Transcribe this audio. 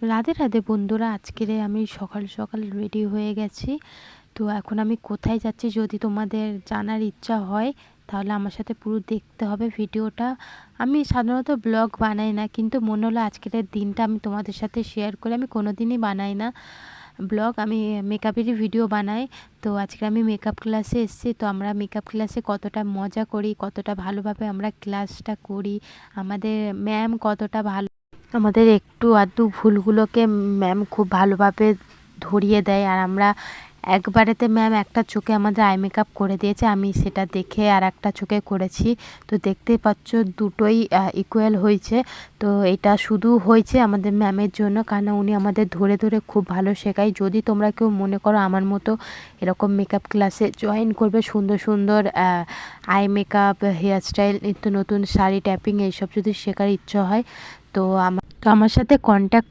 রাধে রাধে বন্ধুরা, আজকের আমি সকাল সকাল রেডি হয়ে গেছি। তো এখন আমি কোথায় যাচ্ছি যদি তোমাদের জানার ইচ্ছা হয় তাহলে আমার সাথে পুরো দেখতে হবে ভিডিওটা। আমি সাধারণত ব্লগ বানাই না, কিন্তু মনে হলো আজকের দিনটা আমি তোমাদের সাথে শেয়ার করি। আমি কোনো দিনই বানাই না ব্লগ, আমি মেকআপেরই ভিডিও বানাই। তো আজকে আমি মেকআপ ক্লাসে এসেছি। তো আমরা মেকআপ ক্লাসে কতটা মজা করি, কতটা ভালোভাবে আমরা ক্লাসটা করি, আমাদের ম্যাম কতটা ভালো, আমাদের একটু আধটু ভুলগুলোকে ম্যাম খুব ভালোভাবে ধরিয়ে দেয়। আর আমরা একবারেতে ম্যাম একটা চোখে আমাদের আই মেকআপ করে দিয়েছে, আমি সেটা দেখে আর একটা চোখে করেছি। তো দেখতেই পাচ্ছ দুটোই ইকুয়াল হয়েছে। তো এটা শুধু হয়েছে আমাদের ম্যামের জন্য, কারণ উনি আমাদের ধরে ধরে খুব ভালো শেখায়। যদি তোমরা কেউ মনে করো আমার মতো এরকম মেকআপ ক্লাসে জয়েন করবে, সুন্দর সুন্দর আই মেকআপ, হেয়ার স্টাইল, নিত্য নতুন শাড়ি ট্যাপিং এইসব যদি শেখার ইচ্ছা হয় তো আমার সাথে কন্ট্যাক্ট